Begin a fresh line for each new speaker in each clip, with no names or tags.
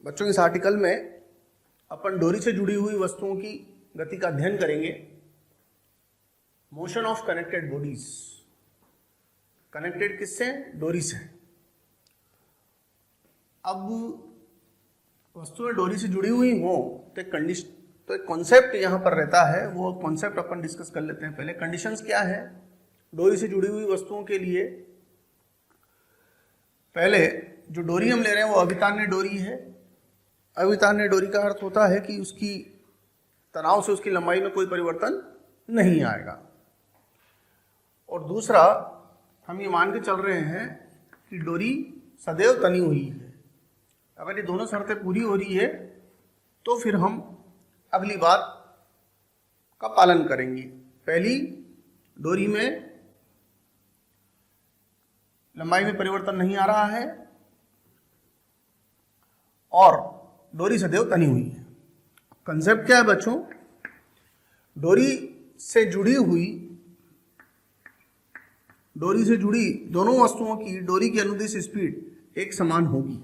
बच्चों, इस आर्टिकल में अपन डोरी से जुड़ी हुई वस्तुओं की गति का अध्ययन करेंगे। Motion of connected bodies. Connected किससे? डोरी से। अब वस्तुएं डोरी से जुड़ी हुई हो तो एक कॉन्सेप्ट यहां पर रहता है, वो कॉन्सेप्ट अपन डिस्कस कर लेते हैं। पहले कंडीशंस क्या है डोरी से जुड़ी हुई वस्तुओं के लिए। पहले जो डोरी हम ले रहे हैं वो अवितान्य डोरी है। अवितान्य डोरी का अर्थ होता है कि उसकी तनाव से उसकी लंबाई में कोई परिवर्तन नहीं आएगा। और दूसरा, हम ये मान के चल रहे हैं कि डोरी सदैव तनी हुई है। अगर ये दोनों शर्तें पूरी हो रही है तो फिर हम अगली बात का पालन करेंगे। पहली, डोरी में लंबाई में परिवर्तन नहीं आ रहा है और डोरी सदैव तनी हुई है। कंसेप्ट क्या है बच्चों? डोरी से जुड़ी दोनों वस्तुओं की डोरी की अनुदिश स्पीड एक समान होगी।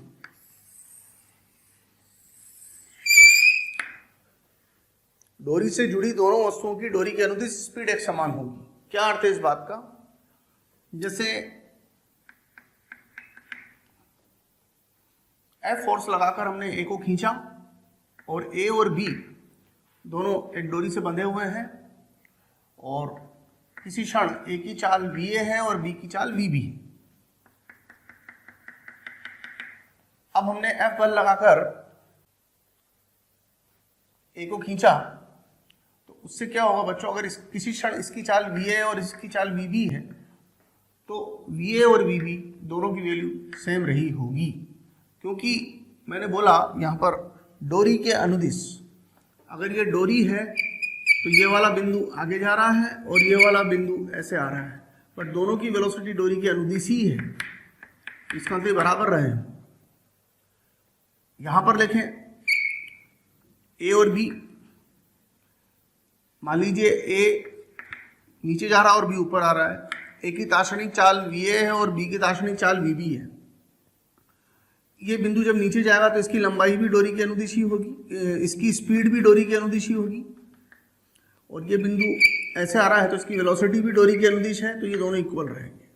डोरी से जुड़ी दोनों वस्तुओं की डोरी की अनुदिश स्पीड एक समान होगी। क्या अर्थ है इस बात का? जैसे F फोर्स लगाकर हमने A को खींचा और A और B दोनों एक डोरी से बंधे हुए हैं और किसी क्षण A की चाल VA है और B की चाल VB है। अब हमने F बल लगाकर A को खींचा तो उससे क्या होगा बच्चों? अगर किसी क्षण इसकी चाल VA है और इसकी चाल VB है तो VA और VB दोनों की वैल्यू सेम रही होगी, क्योंकि मैंने बोला यहाँ पर डोरी के अनुदिश। अगर ये डोरी है तो ये वाला बिंदु आगे जा रहा है और ये वाला बिंदु ऐसे आ रहा है, पर दोनों की वेलोसिटी डोरी के अनुदिश ही है। इसका मतलब बराबर रहे। यहाँ पर देखें A और B, मान लीजिए A नीचे जा रहा है और B ऊपर आ रहा है। A की दार्शनिक चाल VA है और B की दार्शनिक चाल VB है। ये बिंदु जब नीचे जाएगा तो इसकी लंबाई भी डोरी के अनुदिश ही होगी, इसकी स्पीड भी डोरी के अनुदिश ही होगी। और ये बिंदु ऐसे आ रहा है तो इसकी वेलोसिटी भी डोरी के अनुदिश है, तो ये दोनों इक्वल रहेंगे।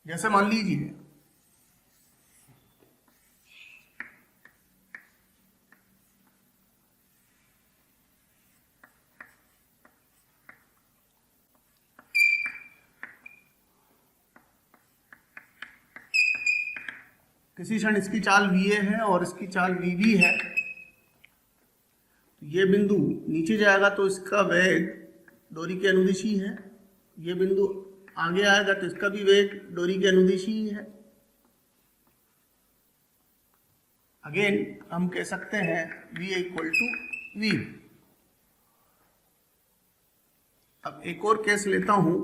जैसे मान लीजिए किसी क्षण इसकी चाल VA है और इसकी चाल VB है। ये बिंदु नीचे जाएगा तो इसका वेग डोरी के अनुदिश ही है। ये बिंदु आगे आएगा तो इसका भी वेग डोरी के अनुदिश ही है। अगेन हम कह सकते हैं V इक्वल टू V। अब एक और केस लेता हूं।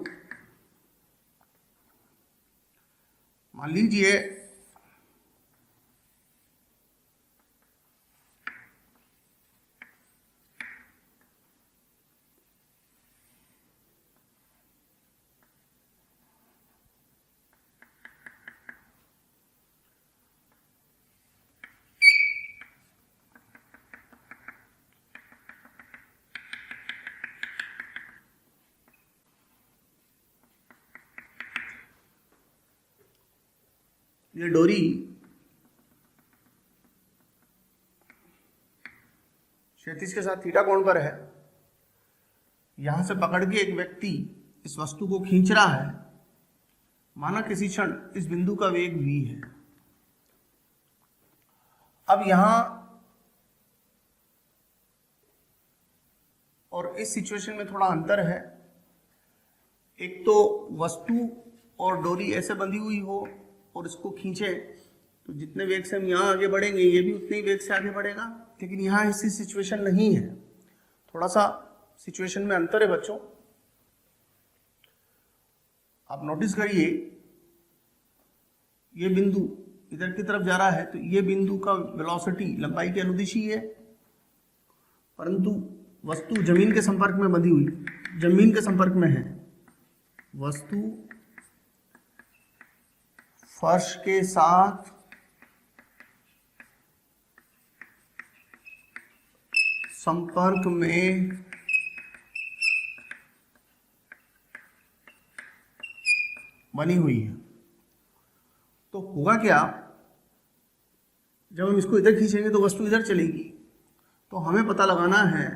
मान लीजिए ये डोरी क्षैतिज के साथ थीटा कोण पर है। यहां से पकड़ के एक व्यक्ति इस वस्तु को खींच रहा है। माना किसी क्षण इस बिंदु का वेग v है। अब यहां और इस सिचुएशन में थोड़ा अंतर है। एक तो वस्तु और डोरी ऐसे बंधी हुई हो और इसको खींचे तो जितने वेग से हम यहाँ आगे बढ़ेंगे ये भी उतने ही वेग से आगे बढ़ेगा, लेकिन यहाँ ऐसी सिचुएशन नहीं है। थोड़ा सा सिचुएशन में अंतर है बच्चों। आप नोटिस करिए, ये बिंदु इधर की तरफ जा रहा है तो ये बिंदु का वेलोसिटी लंबाई के अनुदिश ही है, परंतु वस्तु जमीन के संपर्क में बंधी हुई, जमीन के संपर्क में है वस्तु फर्श के साथ संपर्क में बनी हुई है, तो होगा क्या, जब हम इसको इधर खींचेंगे तो वस्तु इधर चलेगी, तो हमें पता लगाना है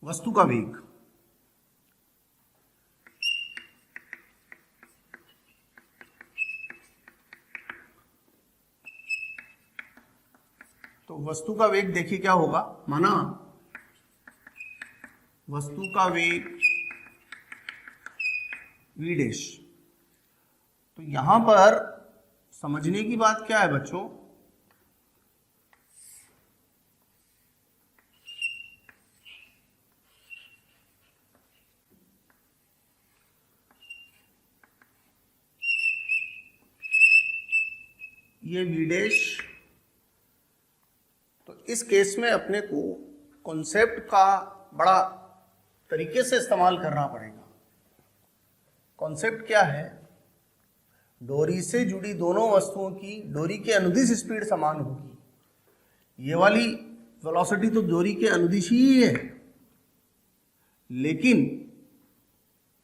वस्तु का वेग। तो वस्तु का वेग देखिए क्या होगा, माना वस्तु का वेग v डैश। तो यहां पर समझने की बात क्या है बच्चों, ये v डैश, तो इस केस में अपने को कॉन्सेप्ट का बड़ा तरीके से इस्तेमाल करना पड़ेगा। कॉन्सेप्ट क्या है, डोरी से जुड़ी दोनों वस्तुओं की डोरी के अनुदिश स्पीड समान होगी। ये वाली वेलोसिटी तो डोरी के अनुदिश ही है, लेकिन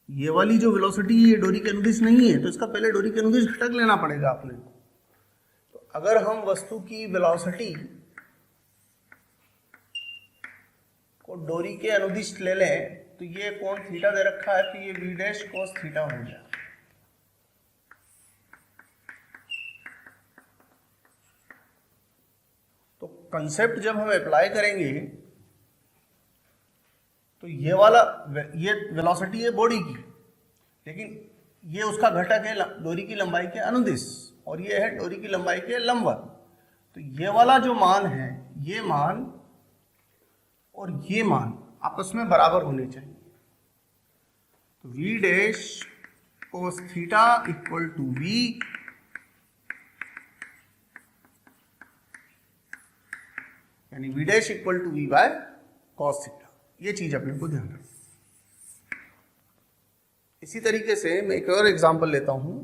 ये वाली जो वेलोसिटी है डोरी के अनुदिश नहीं है, तो इसका पहले डोरी के अनुदिश घटक लेना पड़ेगा अपने को। तो अगर हम वस्तु की वेलोसिटी को डोरी के अनुदिश ले लें, तो ये कोण थीटा दे रखा है, तो ये v डैश cos थीटा हो गया। तो कंसेप्ट जब हम अप्लाई करेंगे, तो ये वाला ये वेलोसिटी है बॉडी की, लेकिन ये उसका घटक है डोरी की लंबाई के अनुदिश, और ये है डोरी की लंबाई के लंबवत। तो ये वाला जो मान है, ये मान और ये मान आपस में बराबर होने चाहिए। तो v dash cos theta equal to v, यानी v dash equal to v by cos theta. ये चीज अपने को ध्यान रखना। इसी तरीके से मैं एक और एग्जांपल लेता हूं।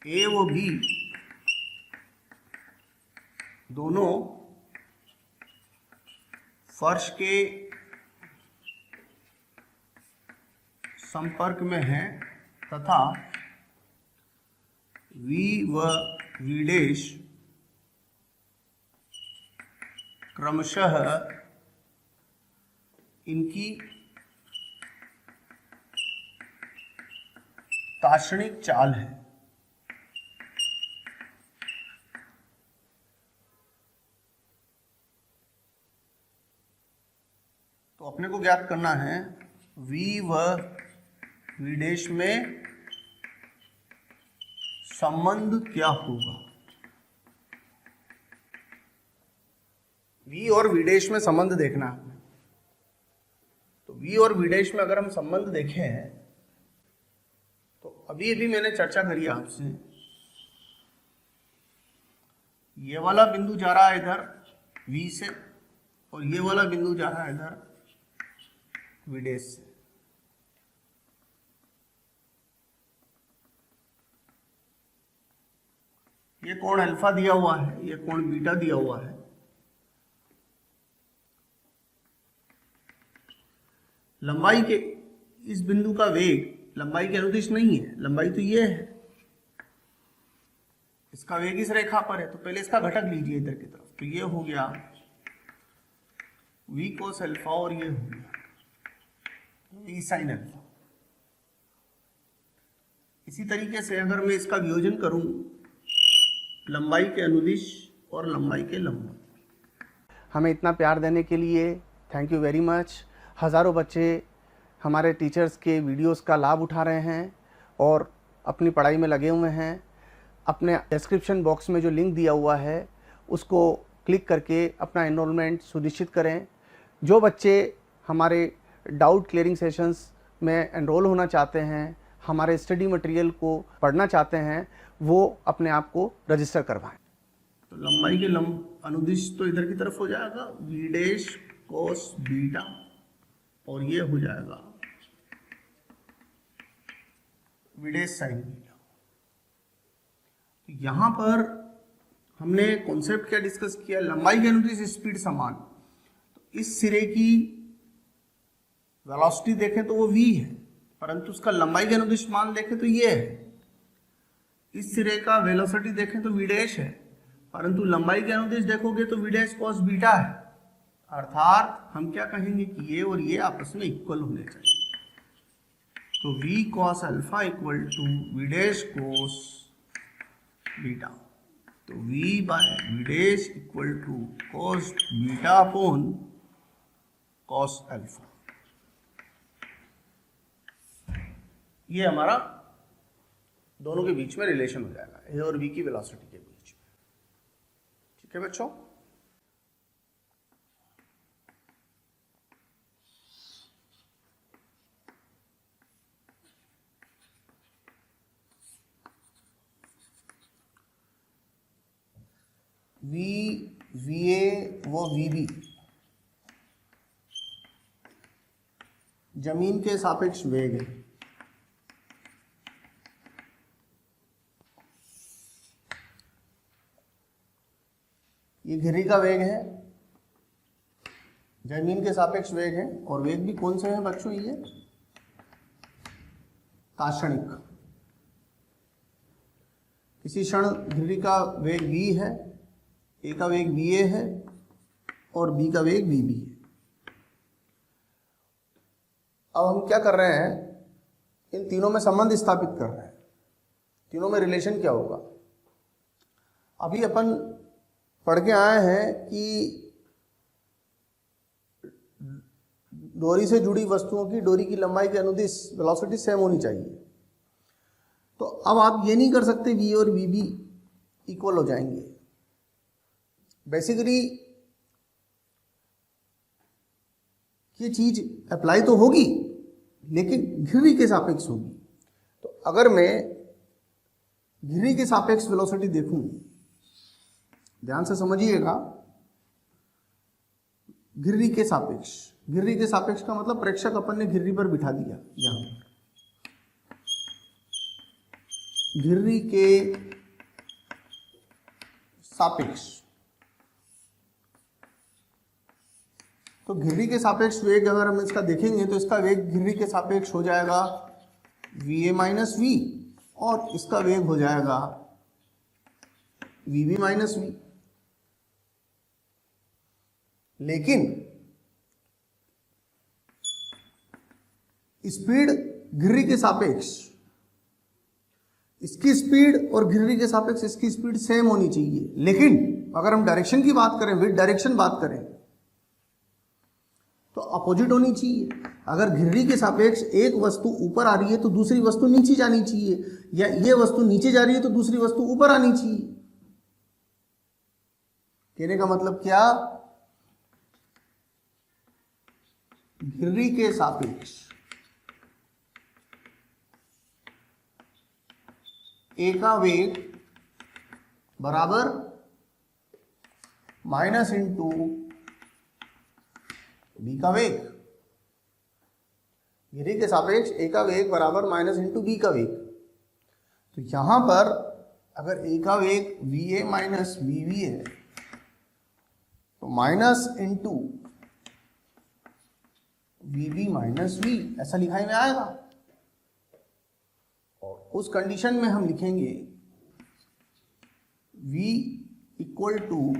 ए व बी दोनों फर्श के संपर्क में हैं तथा v व v डैश क्रमशः इनकी ताक्षणिक चाल है। तो अपने को ज्ञात करना है v व v डैश में संबंध क्या होगा। v और v डैश में संबंध देखना है। तो v और v डैश में अगर हम संबंध देखें हैं, तो अभी अभी मैंने चर्चा करी आपसे, ये वाला बिंदु जा रहा है इधर v से, और ये वाला बिंदु जा रहा है इधर v डैश से। ये कोण अल्फा दिया हुआ है, ये कोण बीटा दिया हुआ है। लंबाई के इस बिंदु का वेग लंबाई के अनुदिश नहीं है, लंबाई तो ये है, इसका वेग इस रेखा पर है। तो पहले इसका घटक लीजिए इधर की तरफ, तो ये हो गया v cos अल्फा और ये हो गया v sin अल्फा। इसी तरीके से अगर मैं इसका वियोजन करूं लंबाई के अनुदिश और लंबाई के लंब,
हमें इतना प्यार देने के लिए थैंक यू वेरी मच। हज़ारों बच्चे हमारे टीचर्स के वीडियोस का लाभ उठा रहे हैं और अपनी पढ़ाई में लगे हुए हैं। अपने डिस्क्रिप्शन बॉक्स में जो लिंक दिया हुआ है उसको क्लिक करके अपना एनरोलमेंट सुनिश्चित करें। जो बच्चे हमारे डाउट क्लियरिंग सेशंस में एनरोल होना चाहते हैं, हमारे स्टडी मटेरियल को पढ़ना चाहते हैं, वो अपने आप को रजिस्टर करवाएं।
तो लंबाई के अनुदिश तो इधर की तरफ हो जाएगा वी डैश कॉस बीटा, और ये हो जाएगा वी डैश साइन बीटा। यहां पर हमने कॉन्सेप्ट क्या डिस्कस किया, लंबाई के अनुदिश स्पीड समान, तो इस सिरे की वेलोसिटी देखें तो वो v है, परंतु उसका लंबाई के अनुदिश मान देखें तो ये है। इस सिरे का वेलोसिटी देखें तो v डैश है, परंतु लंबाई के अनुदिश देखोगे तो v डैश कॉस बीटा है। अर्थात हम क्या कहेंगे कि ये और ये आपस में इक्वल होने चाहिए। तो v cos alpha equal to v dash cos beta, तो v by v dash equal to cos beta upon cos alpha. ये हमारा दोनों के बीच में रिलेशन हो जाएगा, ए और बी की वेलोसिटी के बीच में। ठीक है बच्चों, वी ए वो वी जमीन के सापेक्ष वेग है। ये घिरी का वेग है, जमीन के सापेक्ष वेग है, और वेग भी कौन से हैं बच्चों, ये ताक्षणिक। किसी क्षण घिरी का वेग v है, a का वेग va है और b का वेग vb है। अब हम क्या कर रहे हैं, इन तीनों में संबंध स्थापित कर रहे हैं। तीनों में रिलेशन क्या होगा, अभी अपन पढ़ के आए हैं कि डोरी से जुड़ी वस्तुओं की डोरी की लंबाई के अनुदिश वेलोसिटी सेम होनी चाहिए। तो अब आप ये नहीं कर सकते v और vb इक्वल हो जाएंगे। बेसिकली ये चीज अप्लाई तो होगी लेकिन घिरी के सापेक्ष होगी। तो अगर मैं घिरी के सापेक्ष वेलोसिटी देखूं, ध्यान से समझिएगा, घिर्री के सापेक्ष, घिर्री के सापेक्ष का मतलब प्रेक्षक अपन ने घिर्री पर बिठा दिया। यहां घिर्री के सापेक्ष, तो घिर्री के सापेक्ष वेग अगर हम इसका देखेंगे तो इसका वेग घिर्री के सापेक्ष हो जाएगा va माइनस v, और इसका वेग हो जाएगा vb माइनस v। लेकिन स्पीड घिर्री के सापेक्ष, इसकी स्पीड और घिर्री के सापेक्ष इसकी स्पीड सेम होनी चाहिए। लेकिन अगर हम डायरेक्शन की बात करें, विद डायरेक्शन बात करें, तो अपोजिट होनी चाहिए। अगर घिर्री के सापेक्ष एक वस्तु ऊपर आ रही है तो दूसरी वस्तु नीचे जानी चाहिए, या ये वस्तु नीचे जा रही है तो दूसरी वस्तु ऊपर आनी चाहिए। कहने का मतलब क्या, घिर्री के सापेक्ष ए का वेग बराबर माइनस इंटू बी का वेग। घिर्री के सापेक्ष ए का वेग बराबर माइनस इंटू बी का वेग। तो यहां पर अगर ए का वेग v a minus v v है तो minus into v v minus v ऐसा लिखाई में आएगा। और उस कंडीशन में हम लिखेंगे v equal to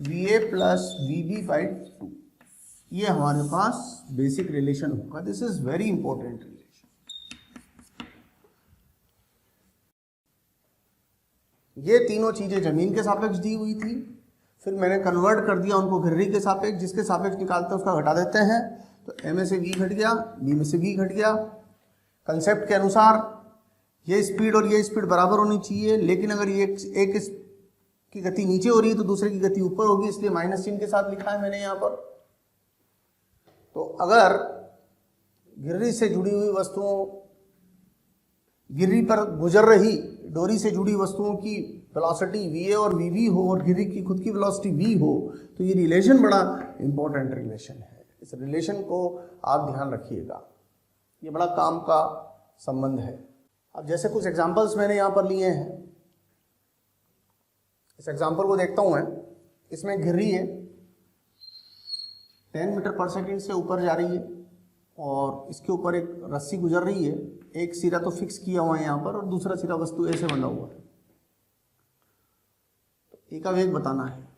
v a plus v b by 2। ये हमारे पास बेसिक रिलेशन होगा। This is very important relation. ये तीनों चीजें जमीन के सापेक्ष दी हुई थी, फिर मैंने कन्वर्ट कर दिया उनको घिर्री के सापेक्ष, जिसके सापेक्ष निकालते हैं उसका घटा देते हैं, तो ए में से वी घट गया, बी में से वी घट गया। कंसेप्ट के अनुसार ये स्पीड और ये स्पीड बराबर होनी चाहिए, लेकिन अगर ये एक की गति नीचे हो रही है तो दूसरे की गति ऊपर होगी, इसलिए माइनस चिन्ह के साथ लिखा है मैंने यहाँ पर। तो अगर घिर्री से जुड़ी हुई वस्तुओं, घिर्री पर गुजर रही डोरी से जुड़ी वस्तुओं की वेलोसिटी va और vb हो और घिर्री की खुद की वेलोसिटी v हो, तो ये रिलेशन बड़ा इंपॉर्टेंट रिलेशन है। इस रिलेशन को आप ध्यान रखिएगा, ये बड़ा काम का संबंध है। अब जैसे कुछ एग्जांपल्स मैंने यहाँ पर लिए हैं, इस एग्जांपल को देखता हूँ मैं। इसमें घिर्री है 10 मीटर पर सेकेंड से ऊपर जा रही है और इसके ऊपर एक रस्सी गुजर रही है। एक सिरा तो फिक्स किया हुआ है यहाँ पर और दूसरा सिरा वस्तु ऐसे बंधा हुआ है। तो ए का वेग बताना है।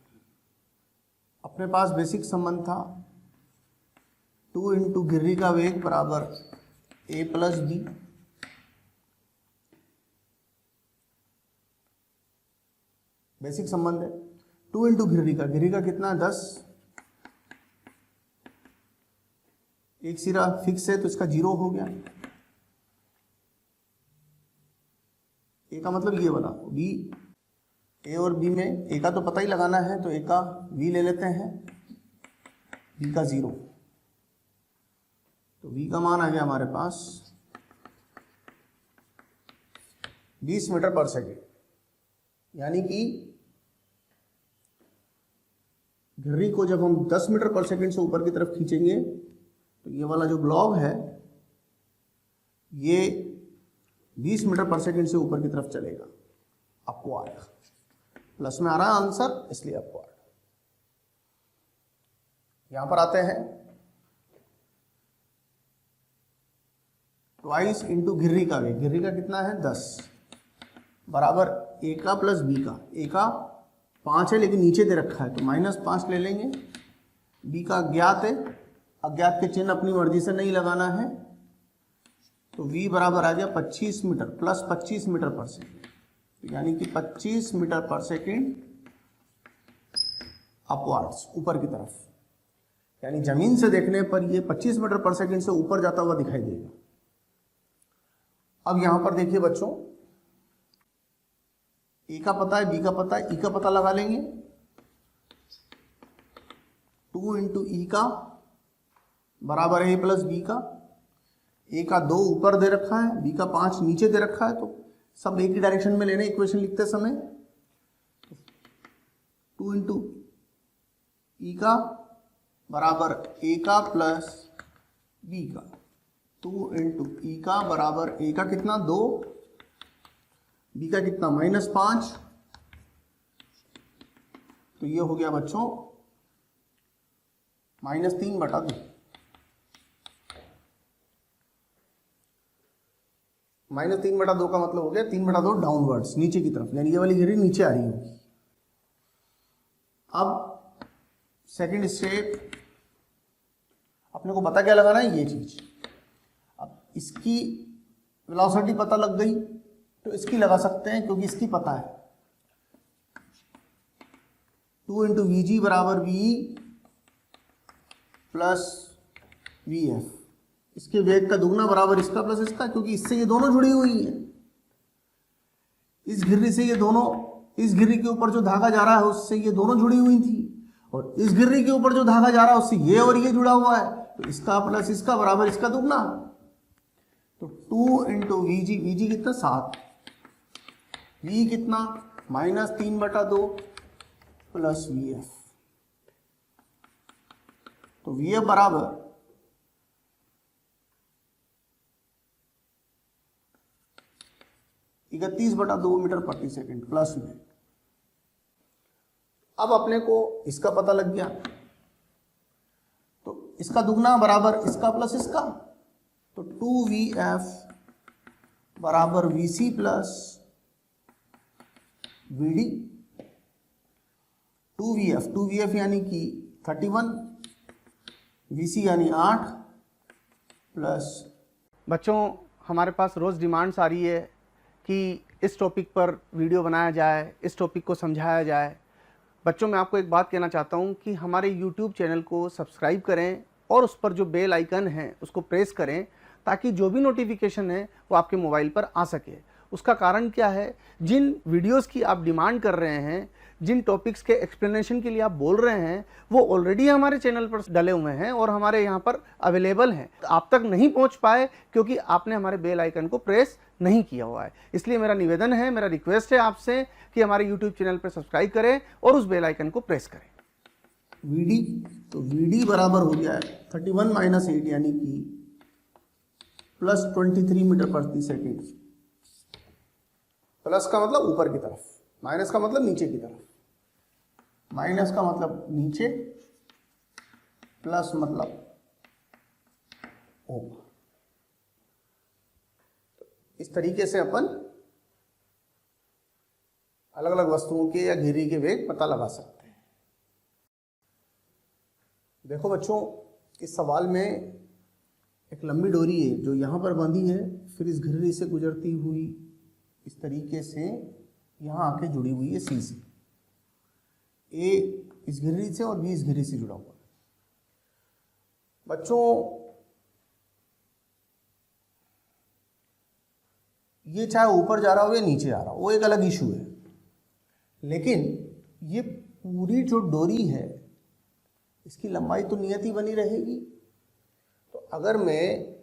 अपने पास बेसिक संबंध था 2 इंटू घिर्री का वेग बराबर ए प्लस बी। बेसिक संबंध है 2 इंटू घिर्री का कितना है 10। एक सिरा फिक्स है तो इसका 0 हो गया। ए का मतलब ये वाला बी, ए और बी में ए का तो पता ही लगाना है, तो ए का वी ले लेते हैं, बी का 0। तो वी का मान आ गया हमारे पास 20 मीटर पर सेकेंड। यानी कि घिर्री को जब हम 10 मीटर पर सेकेंड से ऊपर की तरफ खींचेंगे तो ये वाला जो ब्लॉक है ये 20 मीटर पर सेकेंड से ऊपर की तरफ चलेगा, अपवार्ड। प्लस में आ रहा है आंसर, इसलिए अपवार्ड। यहां पर आते हैं ट्वाइस इंटू घिर्री का वेग। घिर्री का कितना है 10 बराबर ए का प्लस बी का। ए का 5 है लेकिन नीचे दे रखा है तो -5 ले लेंगे। बी का अज्ञात है, अज्ञात के चिन्ह अपनी मर्जी से नहीं लगाना है, तो v बराबर आ गया 25 मीटर प्लस 25 मीटर पर सेकेंड। यानी कि 25 मीटर पर सेकेंड अपवार्ड्स, ऊपर की तरफ। यानी जमीन से देखने पर ये 25 मीटर पर सेकेंड से ऊपर जाता हुआ दिखाई देगा। अब यहां पर देखिए बच्चों, ए का पता है, बी का पता है, ई का पता लगा लेंगे। 2 इंटू ई का बराबर है ए प्लस बी का। ए का 2 ऊपर दे रखा है, बी का 5 नीचे दे रखा है, तो सब एक ही डायरेक्शन में लेने इक्वेशन लिखते समय। 2 इंटू ई का बराबर ए का प्लस बी का। 2 इंटू ई का बराबर ए का कितना 2, बी का कितना -5। तो ये हो गया बच्चों -3/2। -3/2 का मतलब हो गया 3/2 डाउनवर्ड्स, नीचे की तरफ। यानी ये वाली घिर्री नीचे आ रही होगी। अब सेकंड स्टेप, अपने को पता क्या लगाना है, ये चीज। अब इसकी वेलोसिटी पता लग गई तो इसकी लगा सकते हैं, क्योंकि इसकी पता है 2 इंटू वी जी बराबर वी प्लस वी एफ। इसके वेग का दुगना बराबर इसका प्लस इसका, क्योंकि इससे ये दोनों जुड़ी हुई हैं। इस घिर्री से ये दोनों, इस घिर्री के ऊपर जो धागा जा रहा है उससे ये दोनों जुड़ी हुई थी, और इस घिर्री के ऊपर जो धागा जा रहा है उससे ये और ये जुड़ा हुआ है, तो इसका प्लस इसका बराबर इसका दुगना। तो 2 इंटू वी जी कितना 7, वी कितना -3/2 प्लस वी एफ। तो वी एफ बराबर 31/2 मीटर प्रति सेकंड प्लस में। अब अपने को इसका पता लग गया, तो इसका दुगना बराबर इसका प्लस इसका, तो 2vf बराबर vc प्लस vd। 2vf यानी कि 31, vc यानी 8 प्लस।
बच्चों, हमारे पास रोज़ डिमांड्स आ रही है कि इस टॉपिक पर वीडियो बनाया जाए, इस टॉपिक को समझाया जाए। बच्चों, मैं आपको एक बात कहना चाहता हूं कि हमारे YouTube चैनल को सब्सक्राइब करें और उस पर जो बेल आइकन है उसको प्रेस करें, ताकि जो भी नोटिफिकेशन है वो आपके मोबाइल पर आ सके। उसका कारण क्या है, जिन वीडियोस की आप डिमांड कर रहे हैं, जिन टॉपिक्स के एक्सप्लेनेशन के लिए आप बोल रहे हैं, वो ऑलरेडी हमारे चैनल पर डले हुए हैं और हमारे यहाँ पर अवेलेबल हैं। आप तक नहीं पहुँच पाए क्योंकि आपने हमारे बेल आइकन को प्रेस नहीं किया हुआ है। इसलिए मेरा निवेदन है, मेरा रिक्वेस्ट है आपसे कि हमारे यूट्यूब चैनल पर सब्सक्राइब करें और उस बेल आइकन को प्रेस करें।
VD, तो VD बराबर हो गया 31 - 8 यानी कि प्लस 23 मीटर प्रति सेकेंड। प्लस का मतलब ऊपर की तरफ, माइनस का मतलब नीचे की तरफ। माइनस का मतलब नीचे, प्लस मतलब ऊपर। इस तरीके से अपन अलग अलग वस्तुओं के या घिर्री के वेग पता लगा सकते हैं। देखो बच्चों, इस सवाल में एक लंबी डोरी है जो यहाँ पर बंधी है, फिर इस घिर्री से गुजरती हुई इस तरीके से यहाँ आके जुड़ी हुई है सी से। ए इस घिर्री से और बी इस घिर्री से जुड़ा हुआ है। बच्चों, ये चाहे ऊपर जा रहा हो या नीचे आ रहा हो, वो एक अलग इशू है, लेकिन ये पूरी जो डोरी है इसकी लंबाई तो नियत ही बनी रहेगी। तो अगर मैं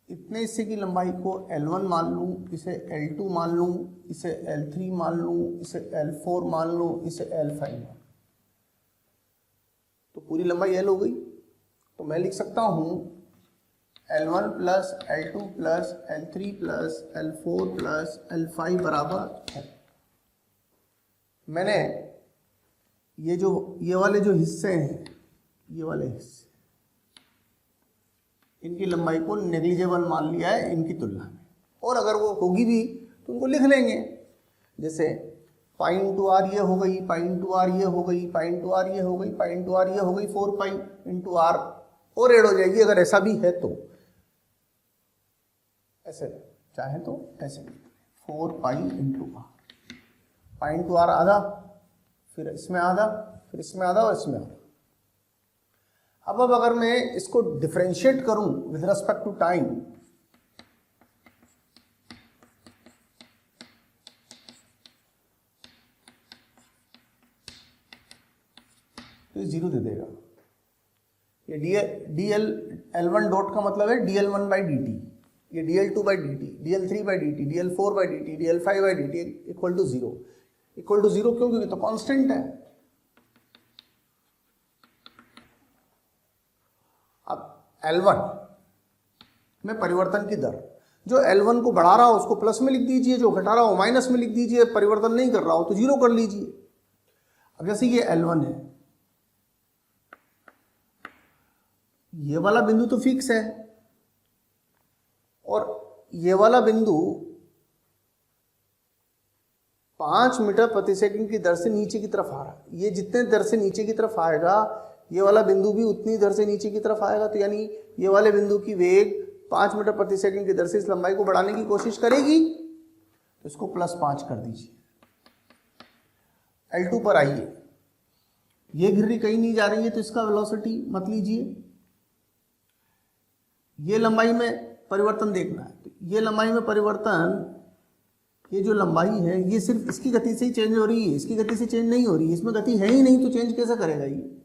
इतने हिस्से की लंबाई को L1 मान लूँ, इसे L2 मान लूँ, इसे L3 मान लूँ, इसे L4 मान लूँ, इसे L5 मान लूँ, तो पूरी लंबाई L हो गई। तो मैं लिख सकता हूँ L1 plus L2 plus L3 plus L4 plus L5 बराबर है। मैंने ये वाले जो हिस्से हैं, ये वाले हिस्से, इनकी लंबाई को नेग्लिजेबल मान लिया है इनकी तुलना में, और अगर वो होगी भी तो उनको लिख लेंगे। जैसे पाई इंटू आर ये हो गई, पाई इंटू आर ये हो गई, पाई इंटू आर ये हो गई, पाई इंटू आर ये हो गई, 4 पाई इंटू आर और ऐड हो जाएगी अगर ऐसा भी है तो। ऐसे चाहे तो ऐसे 4 pi into r, pi into r आधा, फिर इसमें आधा, फिर इसमें आधा और इसमें आधा। अब अगर मैं इसको डिफरेंशिएट करूं विद रिस्पेक्ट टू टाइम, तो ये 0 दे देगा। ये dl L1 डॉट का मतलब है dl1 बाई dt, ये dl2 by dt, dl3 by dt, dl4 by dt, dl5 by dt equal to 0। Equal to 0 क्यों? क्योंकि तो कांस्टेंट है। अब L1 में परिवर्तन की दर, जो L1 को बढ़ा रहा हो उसको प्लस में लिख दीजिए, जो घटा रहा हो माइनस में लिख दीजिए, परिवर्तन नहीं कर रहा हो तो 0 कर लीजिए। अब जैसे ये L1 है, ये वाला बिंदु तो फिक्स है और ये वाला बिंदु 5 मीटर प्रति सेकंड की दर से नीचे की तरफ आ रहा है। ये जितने दर से नीचे की तरफ आएगा, ये वाला बिंदु भी उतनी दर से नीचे की तरफ आएगा। तो यानी ये वाले बिंदु की वेग 5 मीटर प्रति सेकंड की दर से इस लंबाई को बढ़ाने की कोशिश करेगी, तो इसको +5 कर दीजिए। L2 पर आइए, ये घिर्री कहीं नहीं जा रही है तो इसका वेलोसिटी मत लीजिए। ये लंबाई में परिवर्तन देखना है, तो ये लंबाई में परिवर्तन, ये जो लंबाई है ये सिर्फ इसकी गति से ही चेंज हो रही है, इसकी गति से चेंज नहीं हो रही है। इसमें गति है ही नहीं तो चेंज कैसे करेगा ये?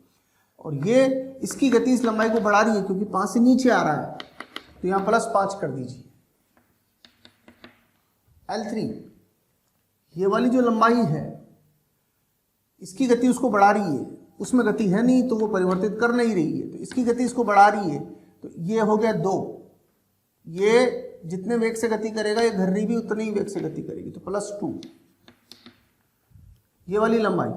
और ये इसकी गति इस लंबाई को बढ़ा रही है क्योंकि 5 से नीचे आ रहा है, तो यहाँ +5 कर दीजिए। L3, ये वाली जो लंबाई है इसकी गति उसको बढ़ा रही है, उसमें गति है नहीं तो वो परिवर्तित कर नहीं रही है, तो इसकी गति इसको बढ़ा रही है। तो ये हो गया 2, ये जितने वेग से गति करेगा ये घिर्री भी उतने ही वेग से गति करेगी, तो +2। ये वाली लंबाई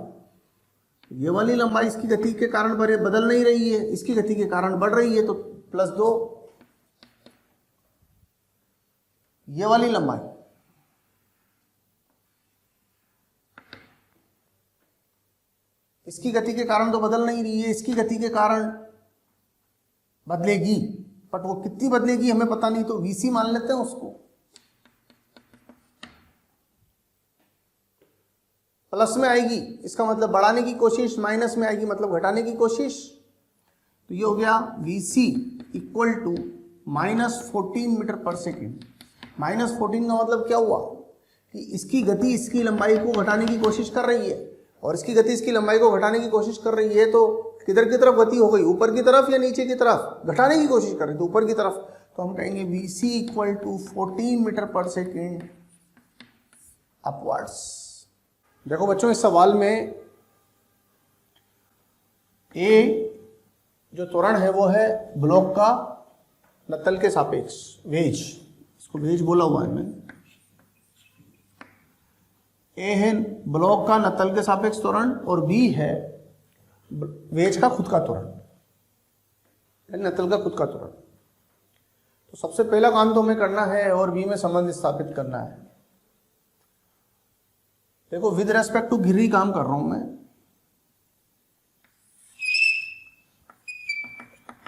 इसकी गति के कारण बदल नहीं रही है, इसकी गति के कारण बढ़ रही है, तो +2। ये वाली लंबाई इसकी गति के कारण तो बदल नहीं रही है, इसकी गति के कारण बदलेगी, बट वो कितनी बदलेगी हमें पता नहीं, तो VC मान लेते हैं उसको। प्लस में आएगी इसका मतलब बढ़ाने की कोशिश, माइनस में आएगी मतलब घटाने की कोशिश। तो ये हो गया VC इक्वल टू -14 मीटर पर सेकेंड। -14 का मतलब क्या हुआ कि इसकी गति इसकी लंबाई को घटाने की कोशिश कर रही है, और इसकी गति इसकी लंबाई को घटाने की कोशिश कर रही है, तो किधर की तरफ गति हो गई, ऊपर की तरफ या नीचे की तरफ? घटाने की कोशिश कर रही है तो ऊपर की तरफ। तो हम कहेंगे VC इक्वल टू 14 मीटर पर सेकेंड अपवर्ड्स। देखो बच्चों, इस सवाल में ए जो त्वरण है वो है ब्लॉक का नत्तल के सापेक्ष, वेज, इसको वेज बोला हुआ है मैंने। ए है ब्लॉक का नत्तल के सापेक्ष त्वरण और बी है वेज का खुद का त्वरण, नत्तल का खुद का त्वरण। तो सबसे पहला काम तो हमें करना है और बी में संबंध स्थापित करना है। देखो विद रेस्पेक्ट टू गिर्री काम कर रहा हूं मैं,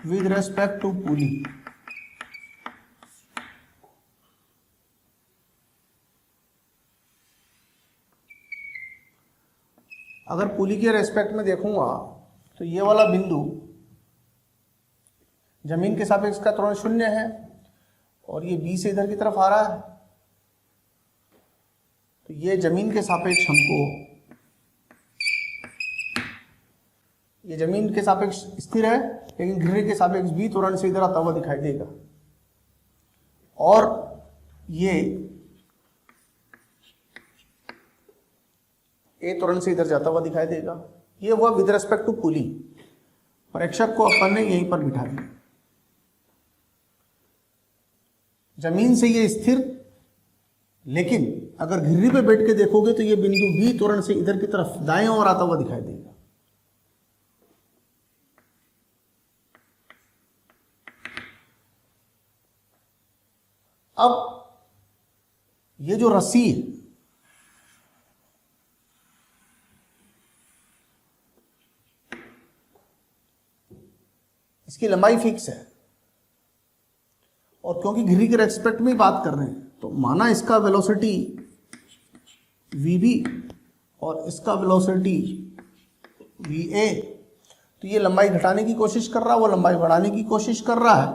विद रेस्पेक्ट टू पुली। अगर पुली के रेस्पेक्ट में देखूंगा तो ये वाला बिंदु जमीन के सापेक्ष का त्वरण 0 है और ये बी से इधर की तरफ आ रहा है, तो ये जमीन के सापेक्ष हमको, ये जमीन के सापेक्ष स्थिर है लेकिन गिर्री के सापेक्ष बी त्वरण से इधर आता हुआ दिखाई देगा, और ये ए त्वरण से इधर जाता हुआ दिखाई देगा। ये हुआ विद रेस्पेक्ट टू पुली। प्रेक्षक को अपन ने यहीं पर बिठा दिया। जमीन से ये स्थिर, लेकिन अगर गिर्री पे बैठ के देखोगे तो ये बिंदु बी त्वरण से इधर की तरफ दाएं ओर आता हुआ दिखाई देगा। अब ये जो रस्सी है, इसकी लंबाई फिक्स है, और क्योंकि गिर्री के रेस्पेक्ट में बात कर रहे हैं तो माना इसका वेलोसिटी VB और इसका वेलोसिटी VA, तो ये लंबाई घटाने की कोशिश कर रहा है, वो लंबाई बढ़ाने की कोशिश कर रहा है,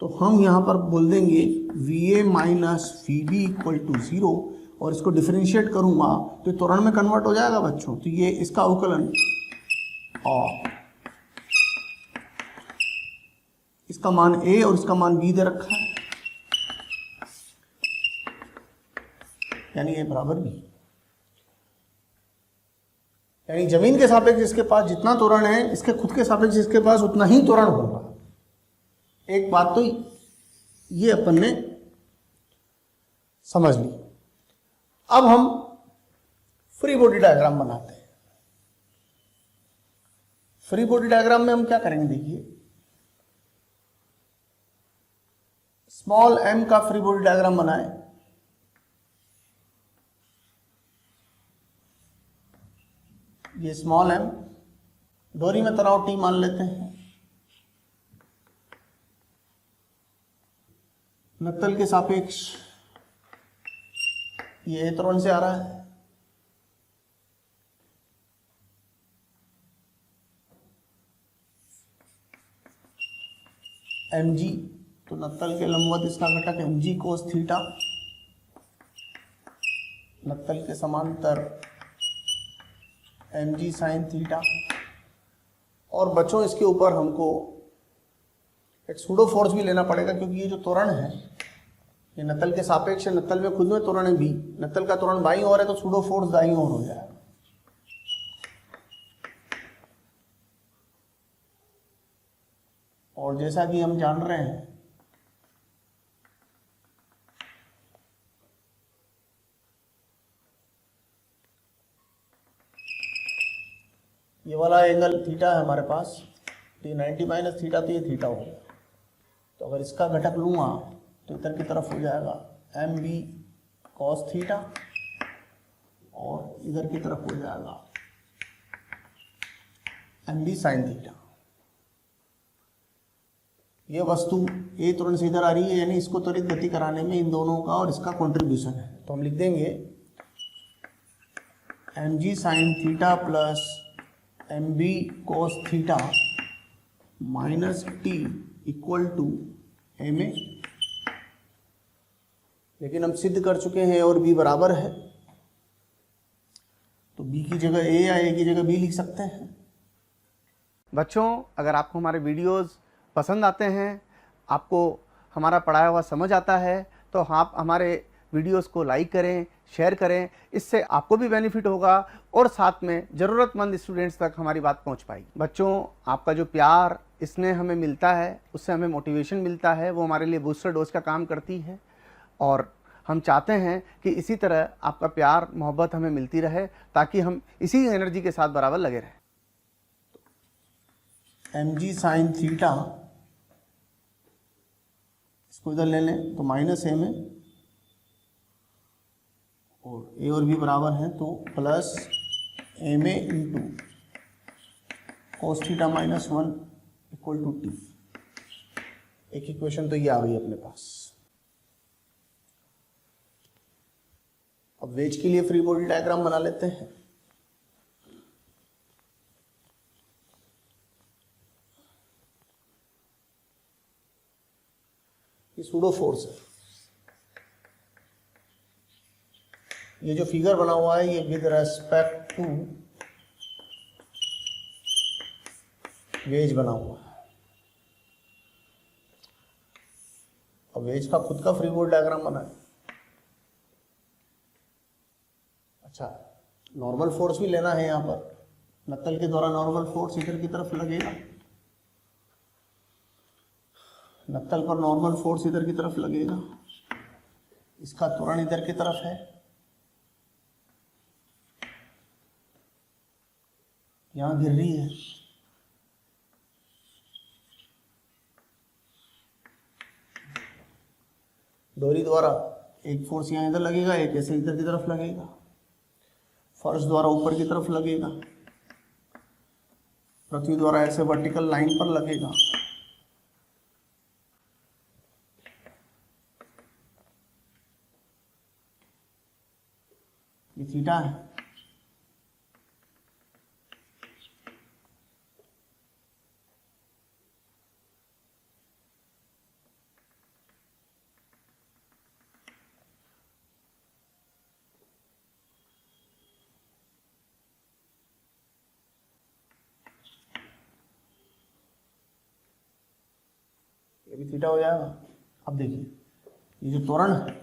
तो हम यहां पर बोल देंगे VA minus VB equal to 0, और इसको डिफरेंशिएट करूंगा तो त्वरण में कन्वर्ट हो जाएगा बच्चों। तो ये इसका अवकलन और इसका मान A और इसका मान B दे रखा है, यानी A बराबर B। यानी जमीन के सापेक्ष इसके पास जितना त्वरण है, इसके खुद के सापेक्ष इसके पास उतना ही त्वरण होगा। एक बात तो ये अपन ने समझ ली। अब हम फ्री बॉडी डायग्राम बनाते हैं। फ्री बॉडी डायग्राम में हम क्या करेंगे, देखिए स्मॉल m का फ्री बॉडी डायग्राम बनाए। ये स्मॉल m, डोरी में तनाव T मान लेते हैं, नत्तल के सापेक्ष ये A त्वरण से आ रहा है, mg, तो नत्तल के लंबवत इसका घटक mg कोस थीटा, नत्तल के समांतर mg साइन थीटा, और बच्चों इसके ऊपर हमको एक सूडो फोर्स भी लेना पड़ेगा, क्योंकि ये जो त्वरण है ये नत्तल के सापेक्ष है, नत्तल में खुद में त्वरण है B, नत्तल का त्वरण बाईं ओर है तो सूडो फोर्स दाईं ओर हो जाएगा। और जैसा कि हम जान रहे हैं ये वाला एंगल थीटा है हमारे पास, तो ये 90 माइनस थीटा, तो ये थीटा हो गया। तो अगर इसका घटक लूँगा तो इधर की तरफ हो जाएगा MB cos थीटा, और इधर की तरफ हो जाएगा MB sin थीटा। ये वस्तु A त्वरण से इधर आ रही है, यानी इसको त्वरित गति कराने में इन दोनों का और इसका कंट्रीब्यूशन है। तो हम लिख देंगे m ji sine theta plus m b cos theta minus t equal to M a. लेकिन हम सिद्ध कर चुके हैं और बी बराबर है, तो बी की जगह ए या ए की जगह बी लिख सकते हैं।
बच्चों, अगर आपको हमारे वीडियोस पसंद आते हैं, आपको हमारा पढ़ाया हुआ समझ आता है, तो आप हमारे वीडियोस को लाइक करें, शेयर करें। इससे आपको भी बेनिफिट होगा और साथ में ज़रूरतमंद स्टूडेंट्स तक हमारी बात पहुंच पाएगी। बच्चों, आपका जो प्यार इसने हमें मिलता है, उससे हमें मोटिवेशन मिलता है, वो हमारे लिए बूस्टर डोज का काम करती है। और हम चाहते हैं कि इसी तरह आपका प्यार मोहब्बत हमें मिलती रहे, ताकि हम इसी एनर्जी के साथ बराबर लगे रहें।
एम जी साइन थीटा, इसको इधर ले लें तो माइनस एम ए, और ए और बी बराबर हैं तो plus m a into cos theta minus 1 equal to t. एक इक्वेशन तो ये आ गई अपने पास। अब वेज के लिए फ्री बॉडी डायग्राम बना लेते हैं। ये सूडो फोर्स है। ये जो फिगर बना हुआ है ये विद रेस्पेक्ट टू वेज बना हुआ है। अब वेज का खुद का फ्री बॉडी डायग्राम बना है। अच्छा, नॉर्मल फोर्स भी लेना है। यहाँ पर नक्कल के द्वारा नॉर्मल फोर्स इधर की तरफ लगेगा, नक्कल पर नॉर्मल फोर्स इधर की तरफ लगेगा, इसका त्वरण इधर की तरफ है, यहां गिर रही है। डोरी द्वारा एक फोर्स यहां इधर लगेगा, एक ऐसे इधर की तरफ लगेगा, फर्श द्वारा ऊपर की तरफ लगेगा, पृथ्वी द्वारा ऐसे वर्टिकल लाइन पर लगेगा। ये थीटा है। ये भी थीटा हो जाएगा। अब देखिए, ये जो त्वरण है,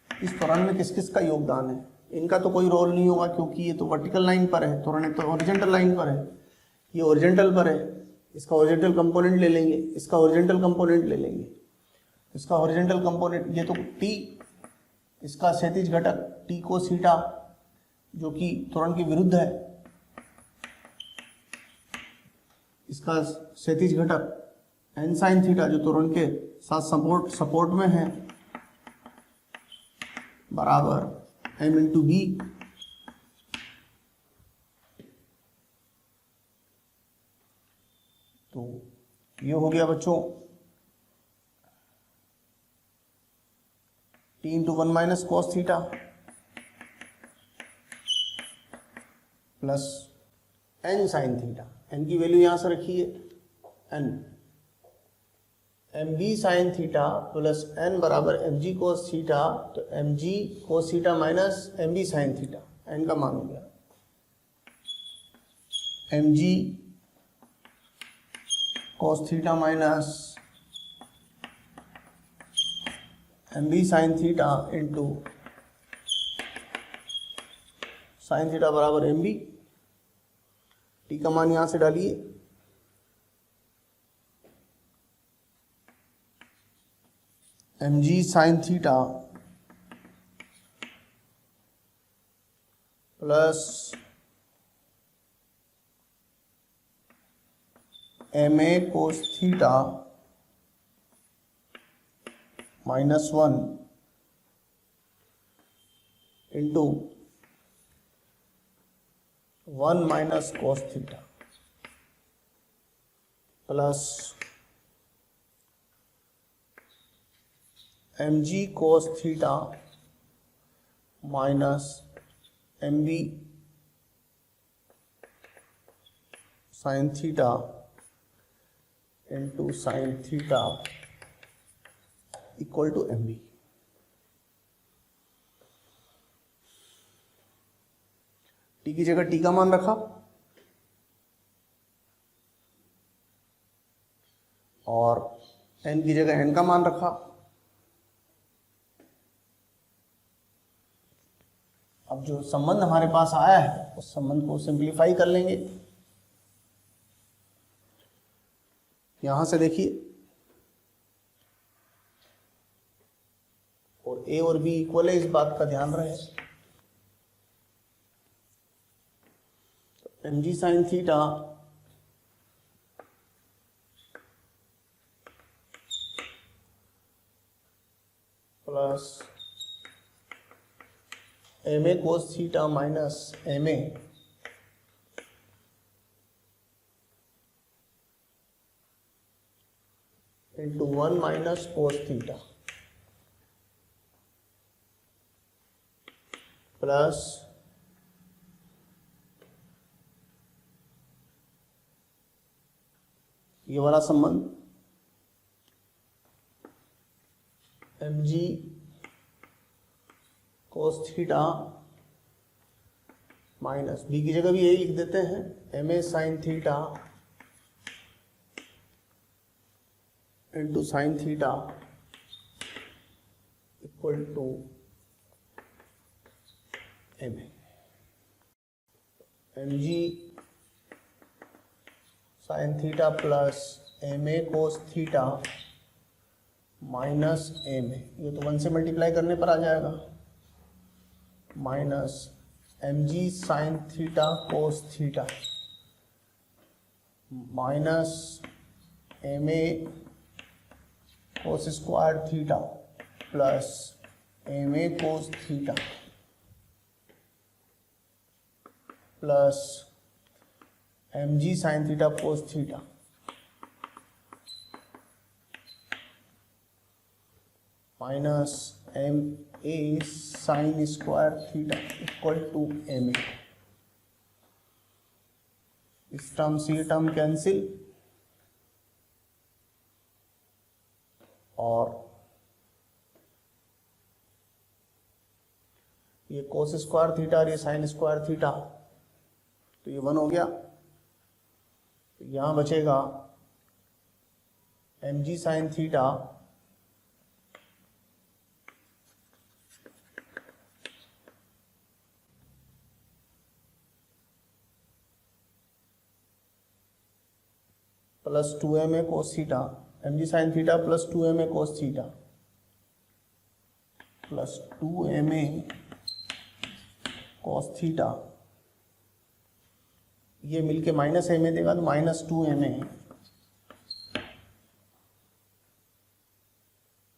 इस त्वरण में किस किस का योगदान है। इनका तो कोई रोल नहीं होगा क्योंकि ये तो वर्टिकल लाइन पर है, त्वरण तो हॉरिजॉन्टल लाइन पर है, ये हॉरिजॉन्टल पर है। इसका हॉरिजॉन्टल कंपोनेंट ले लेंगे, इसका हॉरिजॉन्टल कंपोनेंट ले लेंगे, इसका हॉरिजॉन्टल कंपोनेंट ये तो टी, इसका क्षैतिज घटक टी कोस थीटा जो कि त्वरण के विरुद्ध है, इसका क्षैतिज घटक एन साइन थीटा जो त्वरण के साथ सपोर्ट में है, बराबर एम इंटू बी। तो ये हो गया बच्चों t into 1 minus cos theta plus n sine theta. N की वैल्यू यहां से रखिए, n m b sine theta plus n बराबर एम जी कोस थीटा, तो m g cos theta minus m b sine theta, n का मान हो गया m g cos theta minus m b sine theta into sine theta बराबर m b. T का मान यहां से डालिए, m ji sine theta plus m a cos theta minus 1 into 1 minus cos theta plus m g cos theta minus mv sin theta into sine theta equal to mv। T की जगह T का मान रखा और N की जगह N का मान रखा। अब जो संबंध हमारे पास आया है उस संबंध को सिंप्लीफाई कर लेंगे। यहां से देखिए, और ए और बी इक्वल है, इस बात का ध्यान रहे। M ji sine theta plus m a cos theta minus M a into 1 minus cos theta plus ये वाला संबंध m g cos theta minus b की जगह भी यही लिख देते हैं, m a sine theta into sine theta equal to M a. M ji sine theta plus m a cos theta minus M a, ये तो 1 से मल्टीप्लाई करने पर आ जाएगा, minus m ji sine theta cos theta minus M a cos square theta plus m a cos theta plus m ji sine theta cos theta minus M a sine square theta equal to M a. इस term से ये term cancel और ये कोस square theta और ये sign square theta, तो ये 1 हो गया। तो यहां बचेगा M ji sine theta plus 2m A cos theta, M ji sine theta plus 2m A cos theta plus 2m A cos theta, ये मिलके माइनस एम ए देगा तो minus 2m A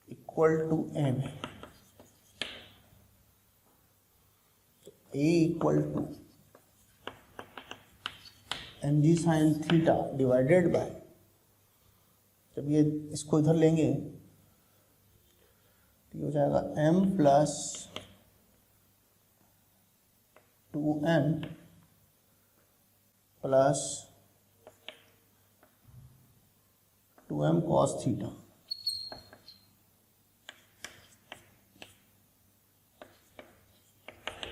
equal to M A equal to M ji sine theta divided by, जब ये इसको इधर लेंगे तो ये हो जाएगा m plus 2m plus 2m cos theta.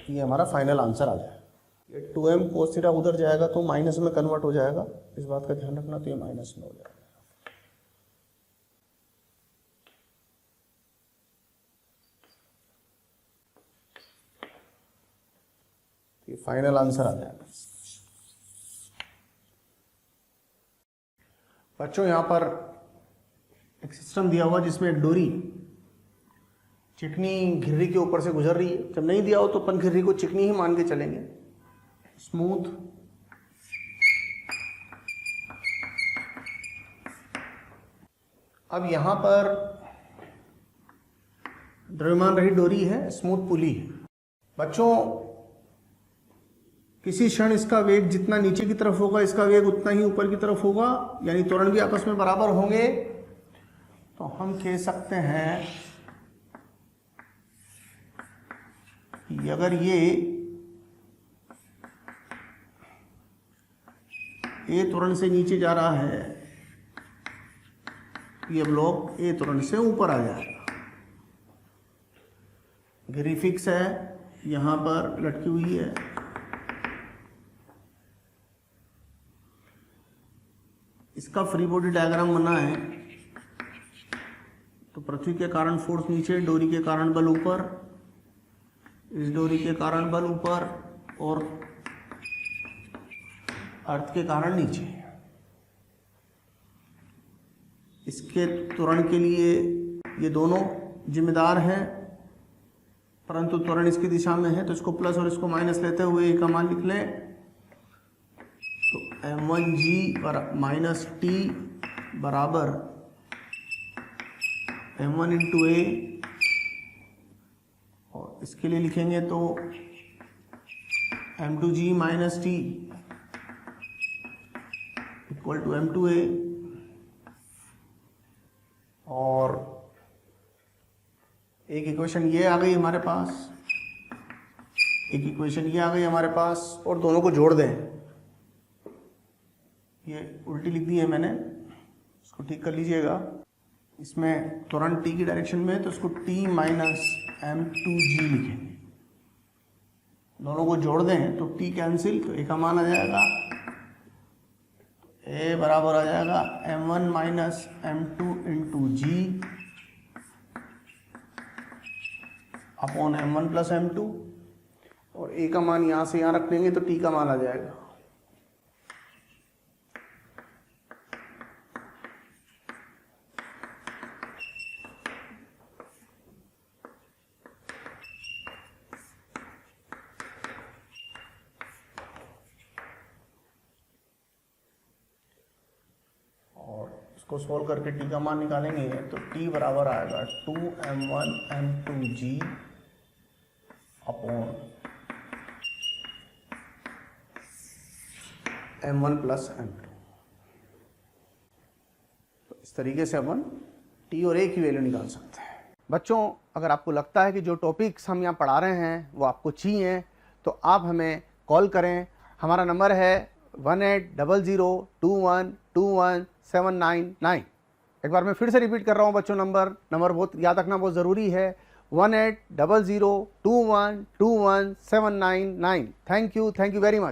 ये हमारा फाइनल आंसर आ जाएगा। ये 2m कोस थीटा उधर जाएगा तो माइनस में कन्वर्ट हो जाएगा, इस बात का ध्यान रखना। तो ये माइनस में हो जाएगा। ये फाइनल आंसर आ जाएगा। बच्चों यहाँ पर एक सिस्टम दिया हुआ जिसमें एक डोरी चिकनी घिर्री के ऊपर से गुजर रही है। जब नहीं दिया हो तो अपन घिर्री को चिकनी ही मान के चलेंगे, स्मूथ। अब यहां पर द्रव्यमान रहित डोरी है, स्मूथ पुली है। बच्चों किसी क्षण इसका वेग जितना नीचे की तरफ होगा इसका वेग उतना ही ऊपर की तरफ होगा, यानी त्वरण भी आपस में बराबर होंगे। तो हम कह सकते हैं कि अगर ये ए त्वरण से नीचे जा रहा है, ये ब्लॉक ए त्वरण से ऊपर आ जाएगा। गिरी फिक्स है, यहाँ पर लटकी हुई है। इसका फ्री बॉडी डायग्राम बना है, तो पृथ्वी के कारण फोर्स नीचे, डोरी के कारण बल ऊपर, इस डोरी के कारण बल ऊपर और अर्थ के कारण नीचे। इसके त्वरण के लिए ये दोनों जिम्मेदार हैं, परंतु त्वरण इसकी दिशा में है, तो इसको प्लस और इसको माइनस लेते हुए ए का मान लिख लें। तो m1g माइनस टी बराबर m1 इंटू ए, और इसके लिए लिखेंगे तो m2g minus t equal to m2a, और एक इक्वेशन ये आ गई हमारे पास, एक इक्वेशन ये आ गई हमारे पास, और दोनों को जोड़ दें। ये उल्टी लिख दी है मैंने, इसको ठीक कर लीजिएगा। इसमें त्वरण t की डायरेक्शन में है, तो इसको t माइनस m2g लिखेंगे। दोनों को जोड़ दें तो t कैंसिल, तो a का मान आ जाएगा, a बराबर आ जाएगा m1 माइनस m2 इंटू जी अपॉन m1 प्लस m2, और a का मान यहाँ से यहाँ रख लेंगे तो t का मान आ जाएगा। इसको सोल्व करके t का मान निकालेंगे तो t बराबर आएगा 2m1 m2g upon m1 plus m2। तो इस तरीके से अपन t और a की वैल्यू निकाल सकते हैं।
बच्चों, अगर आपको लगता है कि जो टॉपिक्स हम यहाँ पढ़ा रहे हैं वो आपको चाहिए, तो आप हमें कॉल करें। हमारा नंबर है 180021217999। एक बार मैं फिर से रिपीट कर रहा हूँ बच्चों, नंबर बहुत याद रखना बहुत ज़रूरी है, 180021217999। Thank you very much.